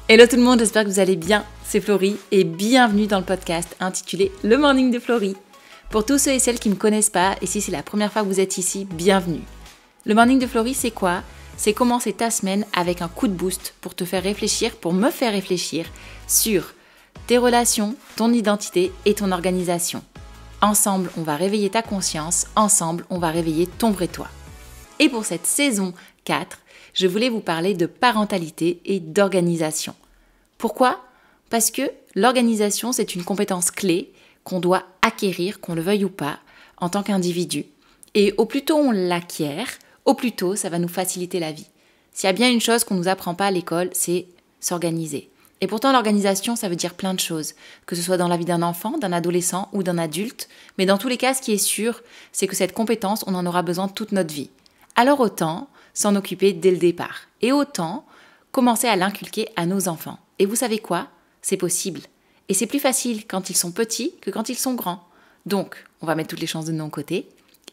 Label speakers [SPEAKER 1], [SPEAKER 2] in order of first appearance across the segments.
[SPEAKER 1] Hello tout le monde, j'espère que vous allez bien, c'est Florie et bienvenue dans le podcast intitulé Le Morning de Florie. Pour tous ceux et celles qui ne me connaissent pas et si c'est la première fois que vous êtes ici, bienvenue. Le Morning de Florie, c'est quoi ? C'est commencer ta semaine avec un coup de boost pour te faire réfléchir, pour me faire réfléchir sur tes relations, ton identité et ton organisation. Ensemble, on va réveiller ta conscience, ensemble, on va réveiller ton vrai toi. Et pour cette saison 4, je voulais vous parler de parentalité et d'organisation. Pourquoi ? Parce que l'organisation, c'est une compétence clé qu'on doit acquérir, qu'on le veuille ou pas, en tant qu'individu. Et au plus tôt on l'acquiert, au plus tôt ça va nous faciliter la vie. S'il y a bien une chose qu'on ne nous apprend pas à l'école, c'est s'organiser. Et pourtant l'organisation, ça veut dire plein de choses, que ce soit dans la vie d'un enfant, d'un adolescent ou d'un adulte. Mais dans tous les cas, ce qui est sûr, c'est que cette compétence, on en aura besoin toute notre vie. Alors autant s'en occuper dès le départ. Et autant commencer à l'inculquer à nos enfants. Et vous savez quoi ? C'est possible. Et c'est plus facile quand ils sont petits que quand ils sont grands. Donc, on va mettre toutes les chances de notre côté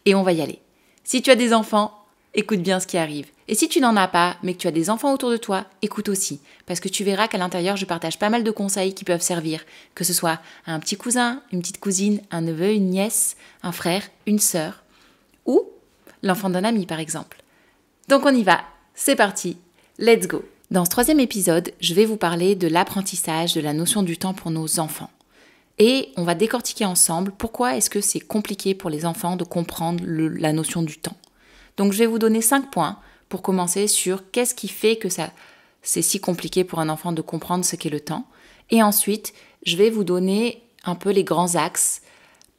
[SPEAKER 1] et on va y aller. Si tu as des enfants, écoute bien ce qui arrive. Et si tu n'en as pas, mais que tu as des enfants autour de toi, écoute aussi. Parce que tu verras qu'à l'intérieur, je partage pas mal de conseils qui peuvent servir. Que ce soit à un petit cousin, une petite cousine, un neveu, une nièce, un frère, une sœur. Ou l'enfant d'un ami, par exemple. Donc on y va, c'est parti, let's go. Dans ce troisième épisode, je vais vous parler de l'apprentissage de la notion du temps pour nos enfants. Et on va décortiquer ensemble pourquoi est-ce que c'est compliqué pour les enfants de comprendre la notion du temps. Donc je vais vous donner 5 points pour commencer sur qu'est-ce qui fait que c'est si compliqué pour un enfant de comprendre ce qu'est le temps. Et ensuite, je vais vous donner un peu les grands axes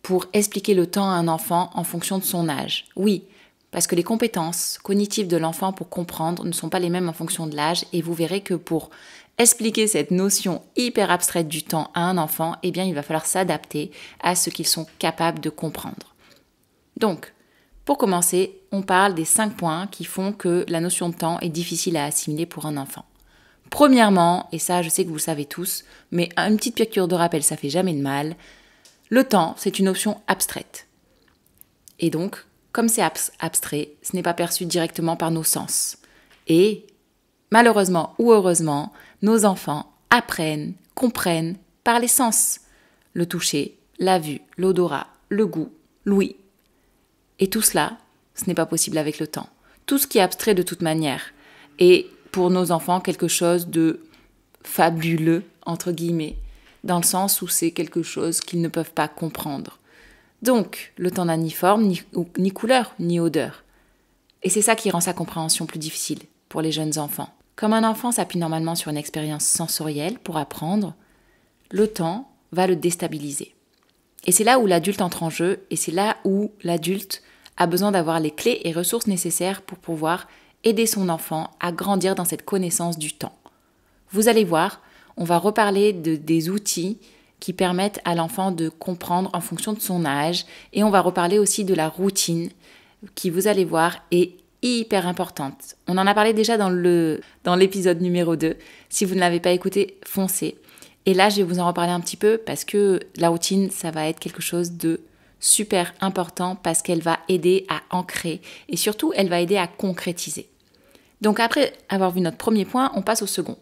[SPEAKER 1] pour expliquer le temps à un enfant en fonction de son âge. Oui, parce que les compétences cognitives de l'enfant pour comprendre ne sont pas les mêmes en fonction de l'âge et vous verrez que pour expliquer cette notion hyper abstraite du temps à un enfant, eh bien il va falloir s'adapter à ce qu'ils sont capables de comprendre. Donc, pour commencer, on parle des 5 points qui font que la notion de temps est difficile à assimiler pour un enfant. Premièrement, et ça je sais que vous le savez tous, mais une petite piqûre de rappel ça fait jamais de mal, le temps c'est une notion abstraite. Et donc, comme c'est abstrait, ce n'est pas perçu directement par nos sens. Et, malheureusement ou heureusement, nos enfants apprennent, comprennent par les sens. Le toucher, la vue, l'odorat, le goût, l'ouïe. Et tout cela, ce n'est pas possible avec le temps. Tout ce qui est abstrait de toute manière est pour nos enfants quelque chose de fabuleux, entre guillemets, dans le sens où c'est quelque chose qu'ils ne peuvent pas comprendre. Donc, le temps n'a ni forme, ni couleur, ni odeur. Et c'est ça qui rend sa compréhension plus difficile pour les jeunes enfants. Comme un enfant s'appuie normalement sur une expérience sensorielle pour apprendre, le temps va le déstabiliser. Et c'est là où l'adulte entre en jeu, et c'est là où l'adulte a besoin d'avoir les clés et ressources nécessaires pour pouvoir aider son enfant à grandir dans cette connaissance du temps. Vous allez voir, on va reparler des outils qui permettent à l'enfant de comprendre en fonction de son âge. Et on va reparler aussi de la routine qui, vous allez voir, est hyper importante. On en a parlé déjà dans l'épisode numéro 2. Si vous ne l'avez pas écouté, foncez. Et là, je vais vous en reparler un petit peu parce que la routine, ça va être quelque chose de super important parce qu'elle va aider à ancrer et surtout, elle va aider à concrétiser. Donc après avoir vu notre premier point, on passe au second.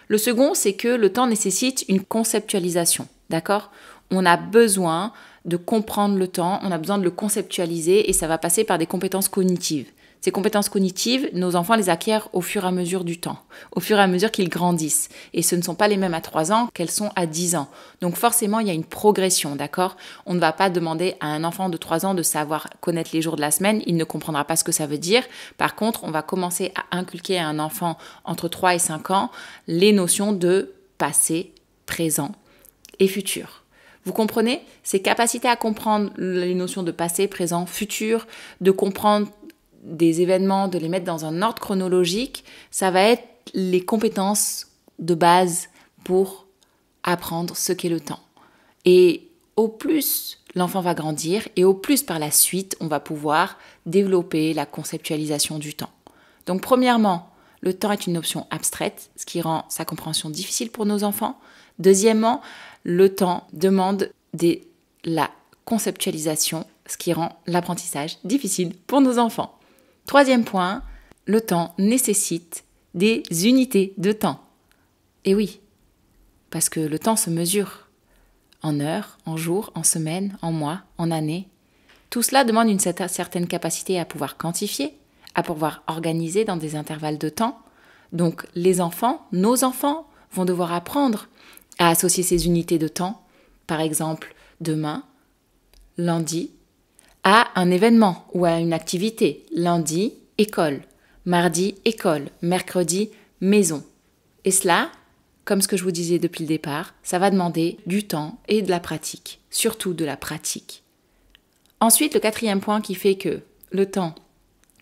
[SPEAKER 1] Le second, c'est que le temps nécessite une conceptualisation. D'accord ? On a besoin de comprendre le temps, on a besoin de le conceptualiser et ça va passer par des compétences cognitives. Ces compétences cognitives, nos enfants les acquièrent au fur et à mesure du temps, au fur et à mesure qu'ils grandissent. Et ce ne sont pas les mêmes à 3 ans qu'elles sont à 10 ans. Donc forcément, il y a une progression, d'accord ? On ne va pas demander à un enfant de 3 ans de savoir connaître les jours de la semaine, il ne comprendra pas ce que ça veut dire. Par contre, on va commencer à inculquer à un enfant entre 3 et 5 ans les notions de passé, présent et futur. Vous comprenez ? Ces capacités à comprendre les notions de passé, présent, futur, de comprendre des événements, de les mettre dans un ordre chronologique, ça va être les compétences de base pour apprendre ce qu'est le temps. Et au plus l'enfant va grandir et au plus par la suite, on va pouvoir développer la conceptualisation du temps. Donc premièrement, le temps est une notion abstraite, ce qui rend sa compréhension difficile pour nos enfants. Deuxièmement, le temps demande de la conceptualisation, ce qui rend l'apprentissage difficile pour nos enfants. Troisième point, le temps nécessite des unités de temps. Et oui, parce que le temps se mesure en heures, en jours, en semaines, en mois, en années. Tout cela demande une certaine capacité à pouvoir quantifier, à pouvoir organiser dans des intervalles de temps. Donc les enfants, nos enfants, vont devoir apprendre à associer ces unités de temps, par exemple demain, lundi, à un événement ou à une activité. Lundi, école. Mardi, école. Mercredi, maison. Et cela, comme ce que je vous disais depuis le départ, ça va demander du temps et de la pratique. Surtout de la pratique. Ensuite, le quatrième point qui fait que le temps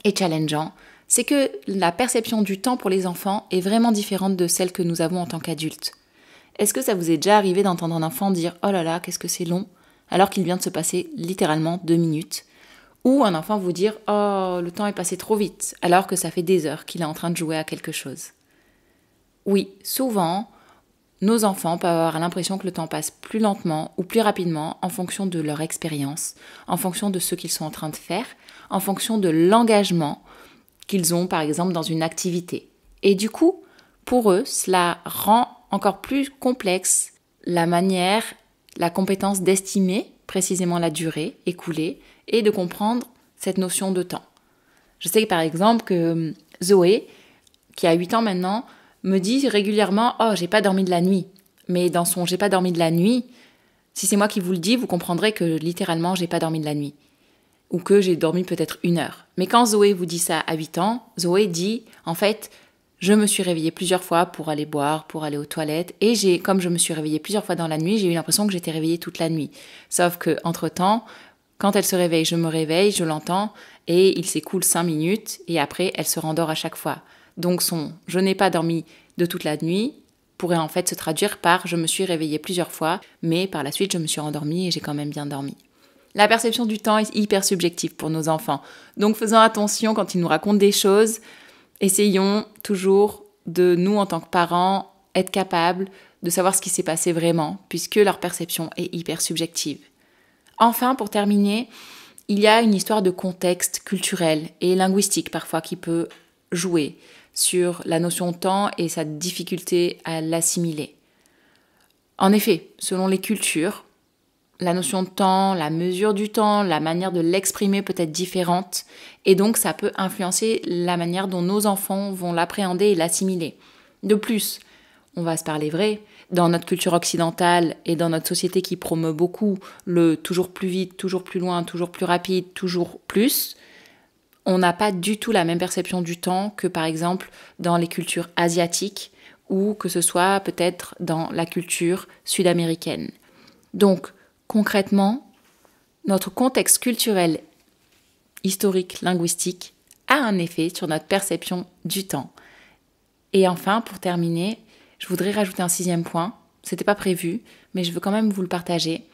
[SPEAKER 1] est challengeant, c'est que la perception du temps pour les enfants est vraiment différente de celle que nous avons en tant qu'adultes. Est-ce que ça vous est déjà arrivé d'entendre un enfant dire « Oh là là, qu'est-ce que c'est long ?» alors qu'il vient de se passer littéralement 2 minutes, ou un enfant vous dire « Oh, le temps est passé trop vite » alors que ça fait des heures qu'il est en train de jouer à quelque chose. Oui, souvent, nos enfants peuvent avoir l'impression que le temps passe plus lentement ou plus rapidement en fonction de leur expérience, en fonction de ce qu'ils sont en train de faire, en fonction de l'engagement qu'ils ont par exemple dans une activité. Et du coup, pour eux, cela rend encore plus complexe la manière, la compétence d'estimer précisément la durée écoulée et de comprendre cette notion de temps. Je sais par exemple que Zoé, qui a 8 ans maintenant, me dit régulièrement « Oh, j'ai pas dormi de la nuit ». Mais dans son « j'ai pas dormi de la nuit », si c'est moi qui vous le dis, vous comprendrez que littéralement j'ai pas dormi de la nuit. Ou que j'ai dormi peut-être 1 heure. Mais quand Zoé vous dit ça à 8 ans, Zoé dit en fait « Je me suis réveillée plusieurs fois pour aller boire, pour aller aux toilettes, et comme je me suis réveillée plusieurs fois dans la nuit, j'ai eu l'impression que j'étais réveillée toute la nuit. Sauf que entre-temps, quand elle se réveille, je me réveille, je l'entends, et il s'écoule 5 minutes, et après elle se rendort à chaque fois. Donc son « je n'ai pas dormi de toute la nuit » pourrait en fait se traduire par « je me suis réveillée plusieurs fois, mais par la suite je me suis rendormie et j'ai quand même bien dormi ». La perception du temps est hyper subjective pour nos enfants. Donc faisons attention quand ils nous racontent des choses. Essayons toujours de, nous en tant que parents, être capables de savoir ce qui s'est passé vraiment, puisque leur perception est hyper subjective. Enfin, pour terminer, il y a une histoire de contexte culturel et linguistique parfois qui peut jouer sur la notion de temps et sa difficulté à l'assimiler. En effet, selon les cultures, la notion de temps, la mesure du temps, la manière de l'exprimer peut être différente, et donc ça peut influencer la manière dont nos enfants vont l'appréhender et l'assimiler. De plus, on va se parler vrai, dans notre culture occidentale et dans notre société qui promeut beaucoup le toujours plus vite, toujours plus loin, toujours plus rapide, toujours plus, on n'a pas du tout la même perception du temps que par exemple dans les cultures asiatiques ou que ce soit peut-être dans la culture sud-américaine. Donc, concrètement, notre contexte culturel, historique, linguistique a un effet sur notre perception du temps. Et enfin, pour terminer, je voudrais rajouter un 6e point. C'était pas prévu, mais je veux quand même vous le partager,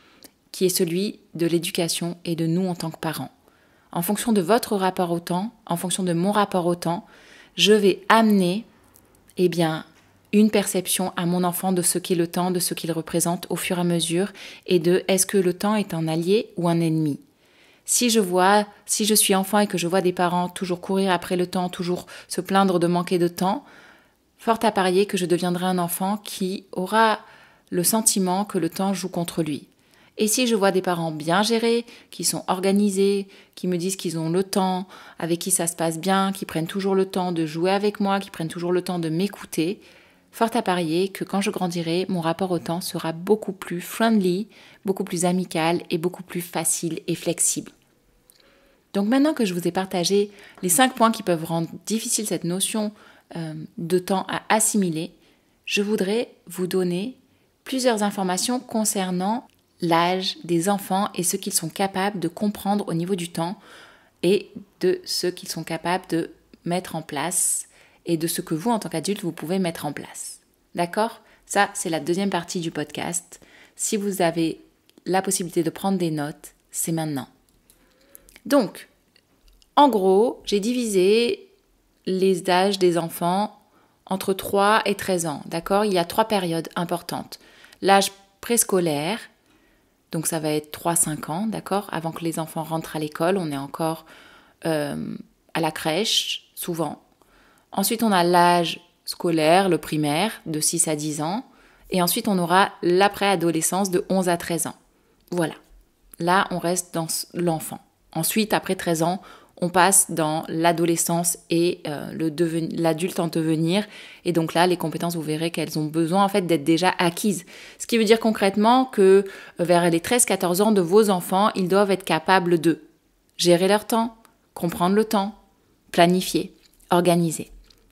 [SPEAKER 1] qui est celui de l'éducation et de nous en tant que parents. En fonction de votre rapport au temps, en fonction de mon rapport au temps, je vais amener, une perception à mon enfant de ce qu'est le temps, de ce qu'il représente au fur et à mesure, et de est-ce que le temps est un allié ou un ennemi. Si je suis enfant et que je vois des parents toujours courir après le temps, toujours se plaindre de manquer de temps, fort à parier que je deviendrai un enfant qui aura le sentiment que le temps joue contre lui. Et si je vois des parents bien gérés, qui sont organisés, qui me disent qu'ils ont le temps, avec qui ça se passe bien, qui prennent toujours le temps de jouer avec moi, qui prennent toujours le temps de m'écouter, fort à parier que quand je grandirai, mon rapport au temps sera beaucoup plus friendly, beaucoup plus amical et beaucoup plus facile et flexible. Donc maintenant que je vous ai partagé les 5 points qui peuvent rendre difficile cette notion de temps à assimiler, je voudrais vous donner plusieurs informations concernant l'âge des enfants et ce qu'ils sont capables de comprendre au niveau du temps et de ce qu'ils sont capables de mettre en place et de ce que vous, en tant qu'adulte, vous pouvez mettre en place. D'accord ? Ça, c'est la 2e partie du podcast. Si vous avez la possibilité de prendre des notes, c'est maintenant. Donc, en gros, j'ai divisé les âges des enfants entre 3 et 13 ans. D'accord ? Il y a 3 périodes importantes. L'âge préscolaire, donc ça va être 3-5 ans, d'accord ? Avant que les enfants rentrent à l'école, on est encore à la crèche, souvent. Ensuite, on a l'âge scolaire, le primaire, de 6 à 10 ans. Et ensuite, on aura l'après-adolescence de 11 à 13 ans. Voilà. Là, on reste dans l'enfant. Ensuite, après 13 ans, on passe dans l'adolescence et l'adulte en devenir. Et donc là, les compétences, vous verrez qu'elles ont besoin en fait d'être déjà acquises. Ce qui veut dire concrètement que vers les 13-14 ans de vos enfants, ils doivent être capables de gérer leur temps, comprendre le temps, planifier, organiser.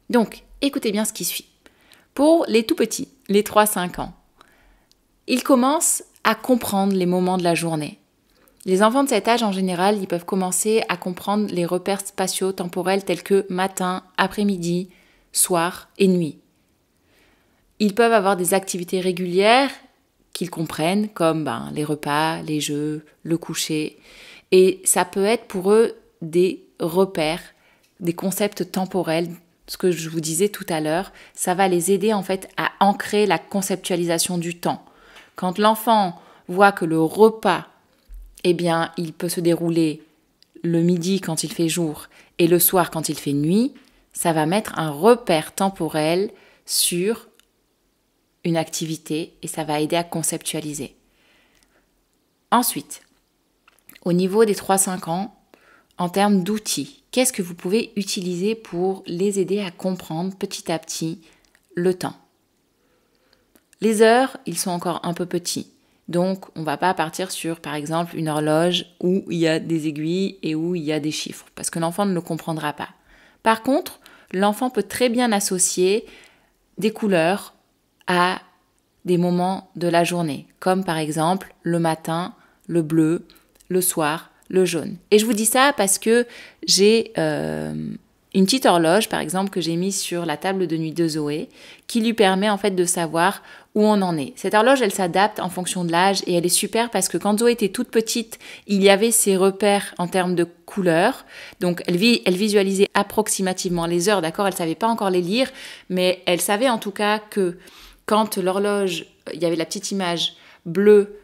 [SPEAKER 1] Donc, écoutez bien ce qui suit. Pour les tout petits, les 3-5 ans, ils commencent à comprendre les moments de la journée. Les enfants de cet âge, en général, ils peuvent commencer à comprendre les repères spatio-temporels tels que matin, après-midi, soir et nuit. Ils peuvent avoir des activités régulières qu'ils comprennent, comme les repas, les jeux, le coucher. Et ça peut être pour eux des repères, des concepts temporels. Ce que je vous disais tout à l'heure, ça va les aider en fait à ancrer la conceptualisation du temps. Quand l'enfant voit que le repas, il peut se dérouler le midi quand il fait jour et le soir quand il fait nuit, ça va mettre un repère temporel sur une activité et ça va aider à conceptualiser. Ensuite, au niveau des 3-5 ans, en termes d'outils, qu'est-ce que vous pouvez utiliser pour les aider à comprendre petit à petit le temps? Les heures, ils sont encore un peu petits. Donc, on ne va pas partir sur, par exemple, une horloge où il y a des aiguilles et où il y a des chiffres, parce que l'enfant ne le comprendra pas. Par contre, l'enfant peut très bien associer des couleurs à des moments de la journée, comme par exemple le matin, le bleu, le soir, le jaune. Et je vous dis ça parce que j'ai une petite horloge, par exemple, que j'ai mise sur la table de nuit de Zoé, qui lui permet en fait de savoir où on en est. Cette horloge, elle s'adapte en fonction de l'âge et elle est super parce que quand Zoé était toute petite, il y avait ses repères en termes de couleurs. Donc, elle visualisait approximativement les heures, d'accord? Elle savait pas encore les lire, mais elle savait en tout cas que quand l'horloge, il y avait la petite image bleue,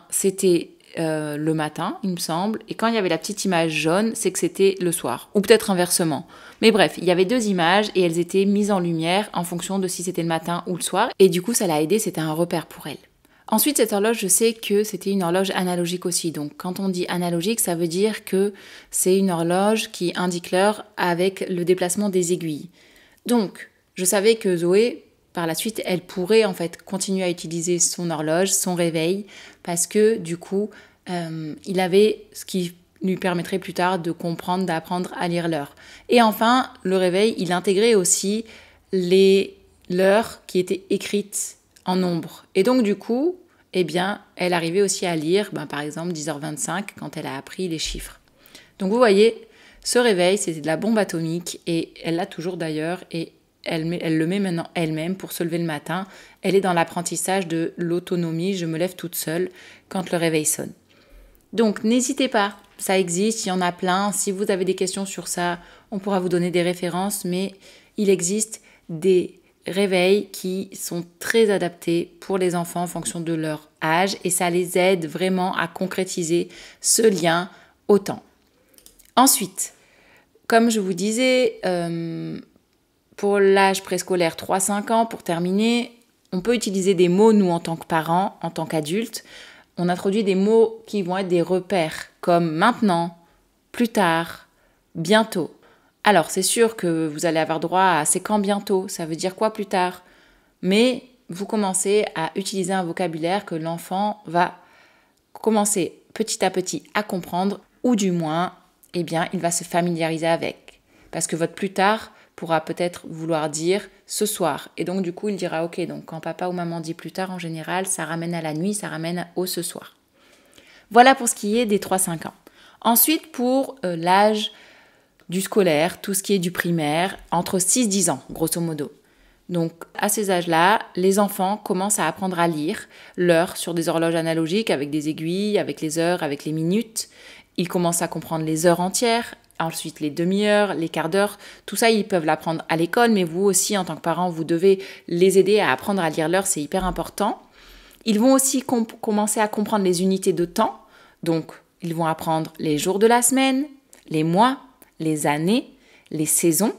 [SPEAKER 1] c'était le matin, il me semble, et quand il y avait la petite image jaune, c'est que c'était le soir, ou peut-être inversement. Mais bref, il y avait 2 images et elles étaient mises en lumière en fonction de si c'était le matin ou le soir, et du coup ça l'a aidé, c'était un repère pour elle. Ensuite, cette horloge, je sais que c'était une horloge analogique aussi, donc quand on dit analogique, ça veut dire que c'est une horloge qui indique l'heure avec le déplacement des aiguilles. Donc, je savais que Zoé, par la suite, elle pourrait en fait continuer à utiliser son horloge, son réveil, parce que du coup, il avait ce qui lui permettrait plus tard de comprendre, d'apprendre à lire l'heure. Et enfin, le réveil, il intégrait aussi l'heure qui était écrite en nombre. Et donc du coup, elle arrivait aussi à lire, par exemple 10h25 quand elle a appris les chiffres. Donc vous voyez, ce réveil, c'était de la bombe atomique et elle l'a toujours d'ailleurs et elle le met maintenant elle-même pour se lever le matin. Elle est dans l'apprentissage de l'autonomie, je me lève toute seule quand le réveil sonne. Donc n'hésitez pas, ça existe, il y en a plein. Si vous avez des questions sur ça, on pourra vous donner des références, mais il existe des réveils qui sont très adaptés pour les enfants en fonction de leur âge et ça les aide vraiment à concrétiser ce lien au temps. Ensuite, comme je vous disais, pour l'âge préscolaire 3-5 ans, pour terminer, on peut utiliser des mots, nous, en tant que parents, en tant qu'adultes. On introduit des mots qui vont être des repères, comme maintenant, plus tard, bientôt. Alors, c'est sûr que vous allez avoir droit à c'est quand bientôt, ça veut dire quoi plus tard? Mais vous commencez à utiliser un vocabulaire que l'enfant va commencer petit à petit à comprendre, ou du moins, il va se familiariser avec. Parce que votre plus tard pourra peut-être vouloir dire ce soir. Et donc, du coup, il dira ok, donc quand papa ou maman dit plus tard, en général, ça ramène à la nuit, ça ramène au ce soir. Voilà pour ce qui est des 3-5 ans. Ensuite, pour l'âge du scolaire, tout ce qui est du primaire, entre 6-10 ans, grosso modo. Donc, à ces âges-là, les enfants commencent à apprendre à lire l'heure sur des horloges analogiques avec des aiguilles, avec les heures, avec les minutes. Ils commencent à comprendre les heures entières, ensuite les demi-heures, les quarts d'heure. Tout ça, ils peuvent l'apprendre à l'école, mais vous aussi, en tant que parents, vous devez les aider à apprendre à lire l'heure, c'est hyper important. Ils vont aussi commencer à comprendre les unités de temps. Donc, ils vont apprendre les jours de la semaine, les mois, les années, les saisons.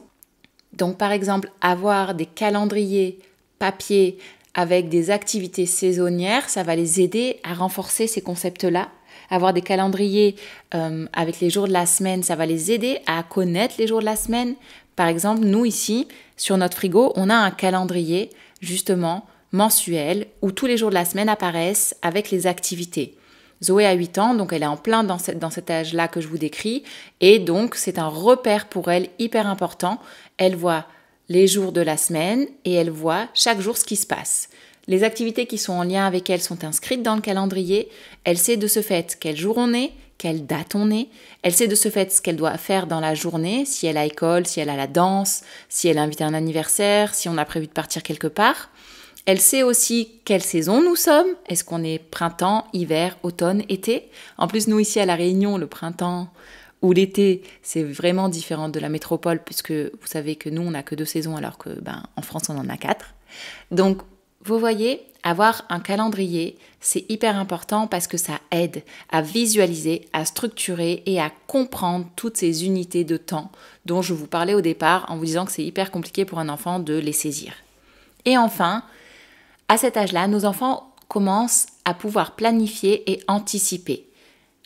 [SPEAKER 1] Donc par exemple, avoir des calendriers papier avec des activités saisonnières, ça va les aider à renforcer ces concepts-là. Avoir des calendriers avec les jours de la semaine, ça va les aider à connaître les jours de la semaine. Par exemple, nous ici, sur notre frigo, on a un calendrier justement mensuel où tous les jours de la semaine apparaissent avec les activités. Zoé a 8 ans, donc elle est en plein dans cet âge-là que je vous décris. Et donc, c'est un repère pour elle hyper important. Elle voit les jours de la semaine et elle voit chaque jour ce qui se passe. Les activités qui sont en lien avec elle sont inscrites dans le calendrier. Elle sait de ce fait quel jour on est, quelle date on est. Elle sait de ce fait ce qu'elle doit faire dans la journée, si elle a école, si elle a la danse, si elle invite à un anniversaire, si on a prévu de partir quelque part. Elle sait aussi quelle saison nous sommes. Est-ce qu'on est printemps, hiver, automne, été? En plus, nous ici à La Réunion, le printemps ou l'été, c'est vraiment différent de la métropole puisque vous savez que nous, on n'a que 2 saisons alors que en France, on en a 4. Donc, vous voyez, avoir un calendrier, c'est hyper important parce que ça aide à visualiser, à structurer et à comprendre toutes ces unités de temps dont je vous parlais au départ en vous disant que c'est hyper compliqué pour un enfant de les saisir. Et enfin, à cet âge-là, nos enfants commencent à pouvoir planifier et anticiper.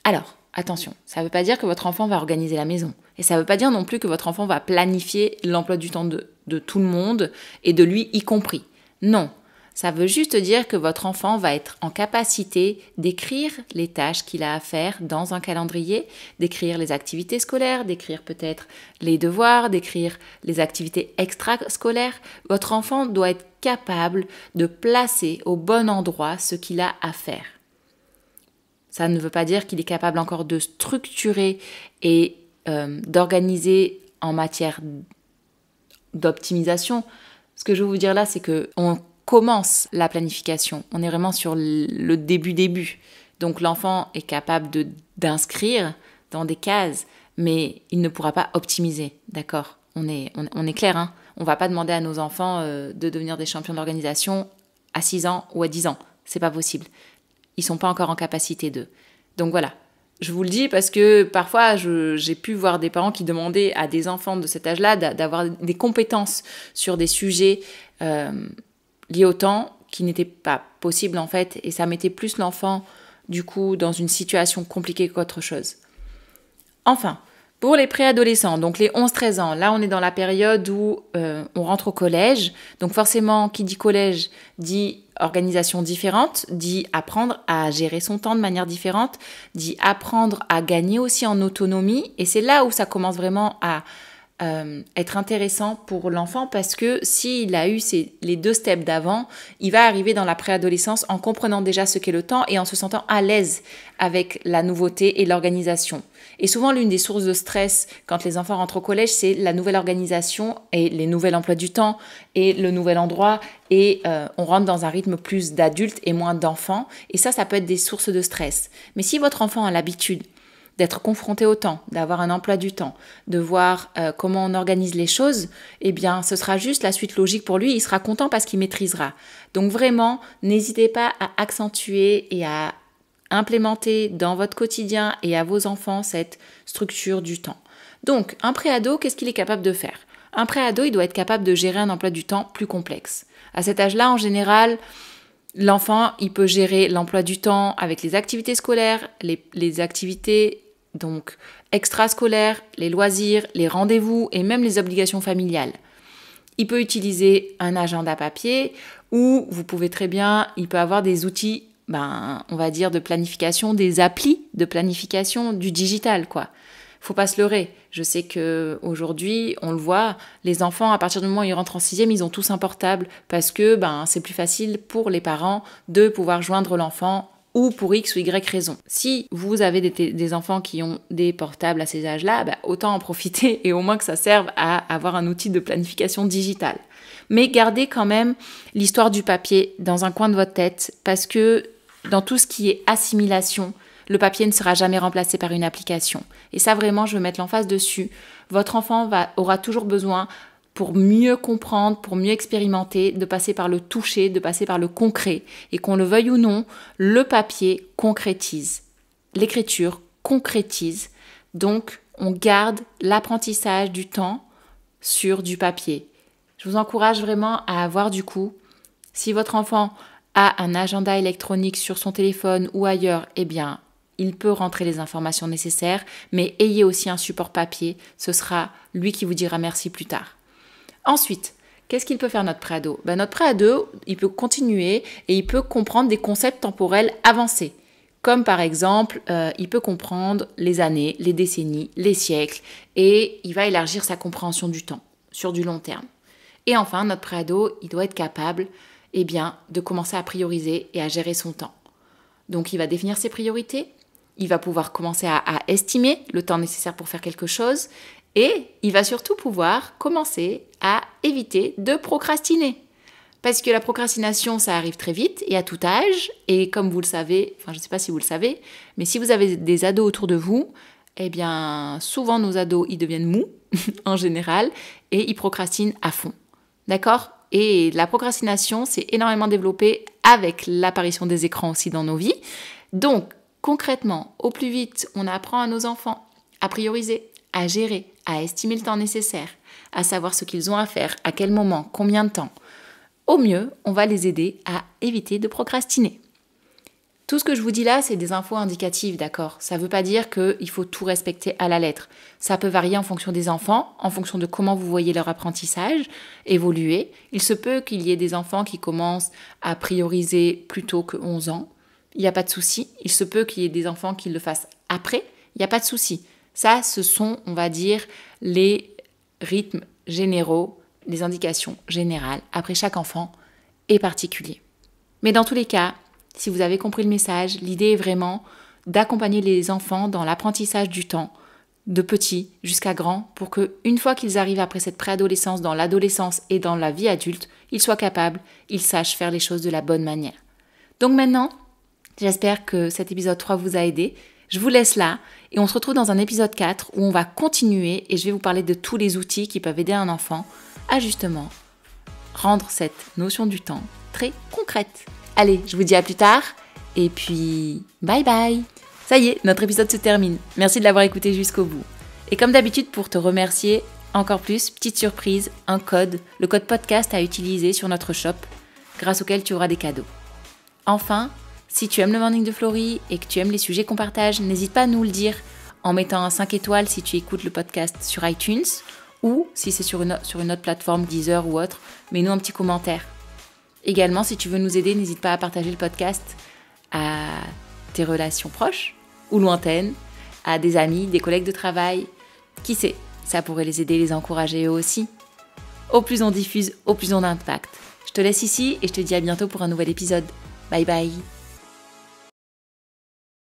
[SPEAKER 1] Alors, attention, ça ne veut pas dire que votre enfant va organiser la maison. Et ça ne veut pas dire non plus que votre enfant va planifier l'emploi du temps de tout le monde et de lui y compris. Non, ça veut juste dire que votre enfant va être en capacité d'écrire les tâches qu'il a à faire dans un calendrier, d'écrire les activités scolaires, d'écrire peut-être les devoirs, d'écrire les activités extrascolaires. Votre enfant doit être capable de placer au bon endroit ce qu'il a à faire. Ça ne veut pas dire qu'il est capable encore de structurer et d'organiser en matière d'optimisation. Ce que je veux vous dire là, c'est qu'on commence la planification. On est vraiment sur le début. Donc l'enfant est capable d'inscrire dans des cases, mais il ne pourra pas optimiser. D'accord ? On est clair, hein ? On ne va pas demander à nos enfants de devenir des champions d'organisation à 6 ans ou à 10 ans. C'est pas possible. Ils sont pas encore en capacité d'eux. Donc voilà. Je vous le dis parce que parfois, j'ai pu voir des parents qui demandaient à des enfants de cet âge-là d'avoir des compétences sur des sujets liés au temps qui n'étaient pas possibles en fait. Et ça mettait plus l'enfant, du coup, dans une situation compliquée qu'autre chose. Enfin, pour les préadolescents, donc les 11-13 ans, là on est dans la période où on rentre au collège. Donc forcément, qui dit collège dit organisation différente, dit apprendre à gérer son temps de manière différente, dit apprendre à gagner aussi en autonomie. Et c'est là où ça commence vraiment à être intéressant pour l'enfant parce que s'il a eu les 2 steps d'avant, il va arriver dans la préadolescence en comprenant déjà ce qu'est le temps et en se sentant à l'aise avec la nouveauté et l'organisation. Et souvent, l'une des sources de stress quand les enfants rentrent au collège, c'est la nouvelle organisation et les nouveaux emplois du temps et le nouvel endroit et on rentre dans un rythme plus d'adulte et moins d'enfant et ça peut être des sources de stress. Mais si votre enfant a l'habitude d'être confronté au temps, d'avoir un emploi du temps, de voir comment on organise les choses, eh bien, ce sera juste la suite logique pour lui. Il sera content parce qu'il maîtrisera. Donc vraiment, n'hésitez pas à accentuer et à implémenter dans votre quotidien et à vos enfants cette structure du temps. Donc, un préado, qu'est-ce qu'il est capable de faire ? Un préado, il doit être capable de gérer un emploi du temps plus complexe. À cet âge-là, en général, l'enfant, il peut gérer l'emploi du temps avec les activités scolaires, les activités donc extrascolaires, les loisirs, les rendez-vous et même les obligations familiales. Il peut utiliser un agenda papier ou vous pouvez très bien, il peut avoir des outils, on va dire de planification, des applis de planification du digital, quoi. Faut pas se leurrer. Je sais qu'aujourd'hui, on le voit, les enfants, à partir du moment où ils rentrent en 6e, ils ont tous un portable parce que c'est plus facile pour les parents de pouvoir joindre l'enfant ou pour X ou Y raison. Si vous avez des enfants qui ont des portables à ces âges-là, autant en profiter et au moins que ça serve à avoir un outil de planification digitale. Mais gardez quand même l'histoire du papier dans un coin de votre tête parce que dans tout ce qui est assimilation, le papier ne sera jamais remplacé par une application. Et ça, vraiment, je veux mettre l'emphase dessus. Votre enfant aura toujours besoin, pour mieux comprendre, pour mieux expérimenter, de passer par le toucher, de passer par le concret. Et qu'on le veuille ou non, le papier concrétise. L'écriture concrétise. Donc, on garde l'apprentissage du temps sur du papier. Je vous encourage vraiment à avoir du coup, si votre enfant a un agenda électronique sur son téléphone ou ailleurs, eh bien, il peut rentrer les informations nécessaires, mais ayez aussi un support papier, ce sera lui qui vous dira merci plus tard. Ensuite, qu'est-ce qu'il peut faire notre préado ? Notre préado, il peut continuer et il peut comprendre des concepts temporels avancés. Comme par exemple, il peut comprendre les années, les décennies, les siècles et il va élargir sa compréhension du temps sur du long terme. Et enfin, notre préado, il doit être capable de commencer à prioriser et à gérer son temps. Donc, il va définir ses priorités, il va pouvoir commencer à estimer le temps nécessaire pour faire quelque chose et il va surtout pouvoir commencer à éviter de procrastiner. Parce que la procrastination, ça arrive très vite et à tout âge. Et comme vous le savez, je ne sais pas si vous le savez, mais si vous avez des ados autour de vous, eh bien, souvent nos ados, ils deviennent mous en général et ils procrastinent à fond. D'accord ? Et la procrastination, c'est énormément développé avec l'apparition des écrans aussi dans nos vies. Donc, concrètement, au plus vite, on apprend à nos enfants à prioriser, à gérer, à estimer le temps nécessaire, à savoir ce qu'ils ont à faire, à quel moment, combien de temps. Au mieux, on va les aider à éviter de procrastiner. Tout ce que je vous dis là, c'est des infos indicatives, d'accord ? Ça ne veut pas dire qu'il faut tout respecter à la lettre. Ça peut varier en fonction des enfants, en fonction de comment vous voyez leur apprentissage évoluer. Il se peut qu'il y ait des enfants qui commencent à prioriser plus tôt que 11 ans. Il n'y a pas de souci. Il se peut qu'il y ait des enfants qui le fassent après. Il n'y a pas de souci. Ça, ce sont, on va dire, les rythmes généraux, les indications générales. Après, chaque enfant est particulier. Mais dans tous les cas, si vous avez compris le message, l'idée est vraiment d'accompagner les enfants dans l'apprentissage du temps, de petit jusqu'à grand, pour qu'une fois qu'ils arrivent après cette préadolescence, dans l'adolescence et dans la vie adulte, ils soient capables, ils sachent faire les choses de la bonne manière. Donc maintenant, j'espère que cet épisode 3 vous a aidé. Je vous laisse là et on se retrouve dans un épisode 4 où on va continuer et je vais vous parler de tous les outils qui peuvent aider un enfant à justement rendre cette notion du temps très concrète. Allez, je vous dis à plus tard et puis bye bye. Ça y est, notre épisode se termine. Merci de l'avoir écouté jusqu'au bout. Et comme d'habitude, pour te remercier encore plus, petite surprise, un code, le code podcast à utiliser sur notre shop, grâce auquel tu auras des cadeaux. Enfin, si tu aimes le Morning de Florie et que tu aimes les sujets qu'on partage, n'hésite pas à nous le dire en mettant un 5 étoiles si tu écoutes le podcast sur iTunes ou si c'est sur une autre plateforme, Deezer ou autre, mets-nous un petit commentaire. Également, si tu veux nous aider, n'hésite pas à partager le podcast à tes relations proches ou lointaines, à des amis, des collègues de travail. Qui sait, ça pourrait les aider, les encourager eux aussi. Au plus on diffuse, au plus on a d'impact. Je te laisse ici et je te dis à bientôt pour un nouvel épisode. Bye bye.